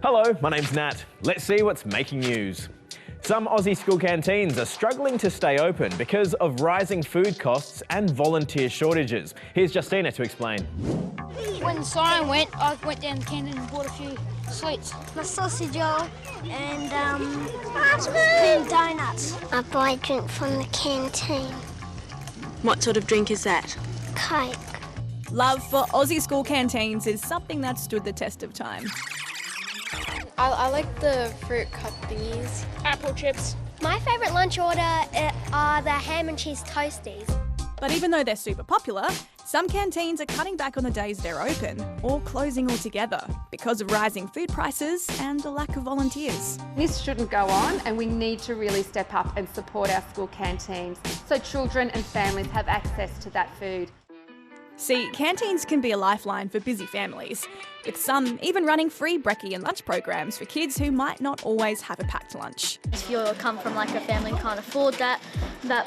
Hello, my name's Nat. Let's see what's making news. Some Aussie school canteens are struggling to stay open because of rising food costs and volunteer shortages. Here's Justina to explain. When the siren went, I went down the canteen and bought a few sweets. A sausage roll and cream donuts. I buy a drink from the canteen. What sort of drink is that? Coke. Love for Aussie school canteens is something that stood the test of time. I like the fruit cup thingies. Apple chips. My favourite lunch order are the ham and cheese toasties. But even though they're super popular, some canteens are cutting back on the days they're open or closing altogether because of rising food prices and a lack of volunteers. This shouldn't go on, and we need to really step up and support our school canteens so children and families have access to that food. See, canteens can be a lifeline for busy families, with some even running free brekkie and lunch programs for kids who might not always have a packed lunch. If you come from like a family and can't afford that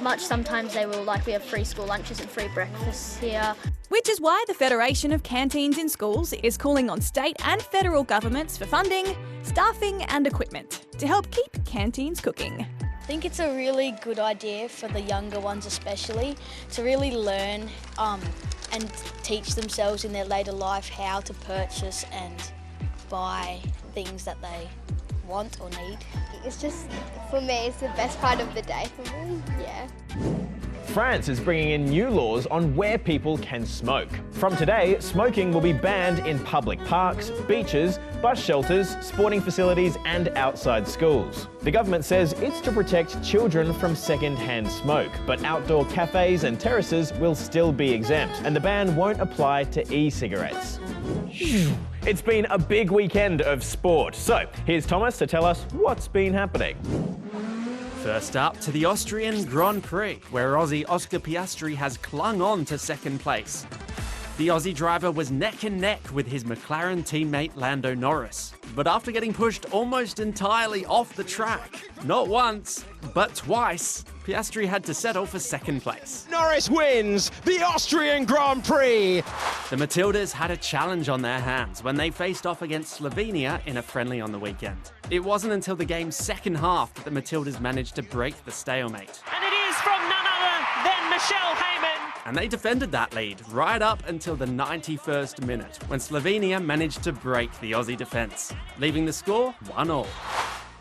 much, sometimes they will we have free school lunches and free breakfasts here. Which is why the Federation of Canteens in Schools is calling on state and federal governments for funding, staffing and equipment to help keep canteens cooking. I think it's a really good idea for the younger ones especially to really learn and teach themselves in their later life how to purchase and buy things that they want or need. It's just, for me, it's the best part of the day for me, yeah. France is bringing in new laws on where people can smoke. From today, smoking will be banned in public parks, beaches, bus shelters, sporting facilities and outside schools. The government says it's to protect children from second-hand smoke, but outdoor cafes and terraces will still be exempt, and the ban won't apply to e-cigarettes. It's been a big weekend of sport, so here's Thomas to tell us what's been happening. First up to the Austrian Grand Prix, where Aussie Oscar Piastri has clung on to second place. The Aussie driver was neck and neck with his McLaren teammate Lando Norris, but after getting pushed almost entirely off the track, not once, but twice, Piastri had to settle for second place. Norris wins the Austrian Grand Prix! The Matildas had a challenge on their hands when they faced off against Slovenia in a friendly on the weekend. It wasn't until the game's second half that the Matildas managed to break the stalemate. And it is from none other than Michelle Heyman. And they defended that lead right up until the 91st minute, when Slovenia managed to break the Aussie defence, leaving the score 1-1.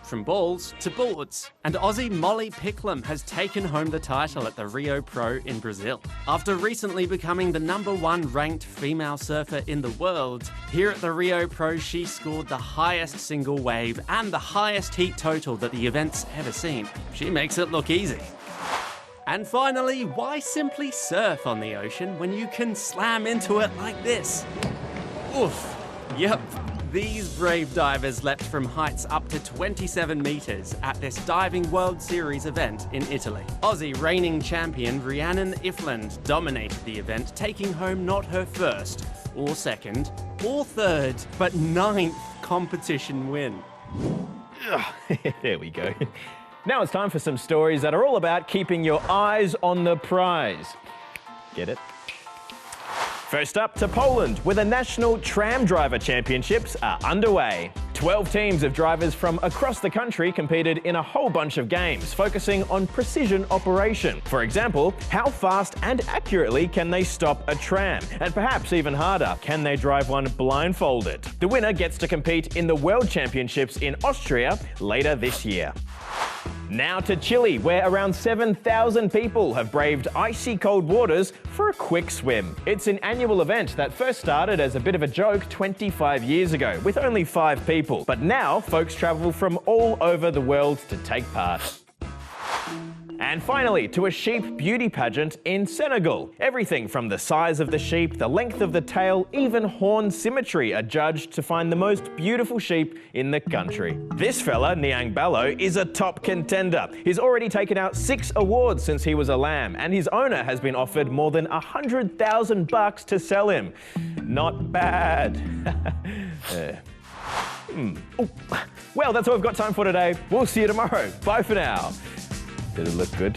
From balls to boards, and Aussie Molly Picklum has taken home the title at the Rio Pro in Brazil. After recently becoming the #1 ranked female surfer in the world, here at the Rio Pro she scored the highest single wave and the highest heat total that the event's ever seen. She makes it look easy. And finally, why simply surf on the ocean when you can slam into it like this? Oof. Yep. These brave divers leapt from heights up to 27 metres at this Diving World Series event in Italy. Aussie reigning champion Rhiannon Ifland dominated the event, taking home not her first, or second, or third, but 9th competition win. There we go. Now it's time for some stories that are all about keeping your eyes on the prize. Get it? First up to Poland, where the National Tram Driver Championships are underway. 12 teams of drivers from across the country competed in a whole bunch of games, focusing on precision operation. For example, how fast and accurately can they stop a tram? And perhaps even harder, can they drive one blindfolded? The winner gets to compete in the World Championships in Austria later this year. Now to Chile, where around 7,000 people have braved icy cold waters for a quick swim. It's an annual event that first started as a bit of a joke 25 years ago, with only 5 people. But now, folks travel from all over the world to take part. And finally, to a sheep beauty pageant in Senegal. Everything from the size of the sheep, the length of the tail, even horn symmetry are judged to find the most beautiful sheep in the country. This fella, Niang Ballo, is a top contender. He's already taken out 6 awards since he was a lamb, and his owner has been offered more than $100,000 to sell him. Not bad. Well, that's all I've got time for today. We'll see you tomorrow. Bye for now. Did it look good?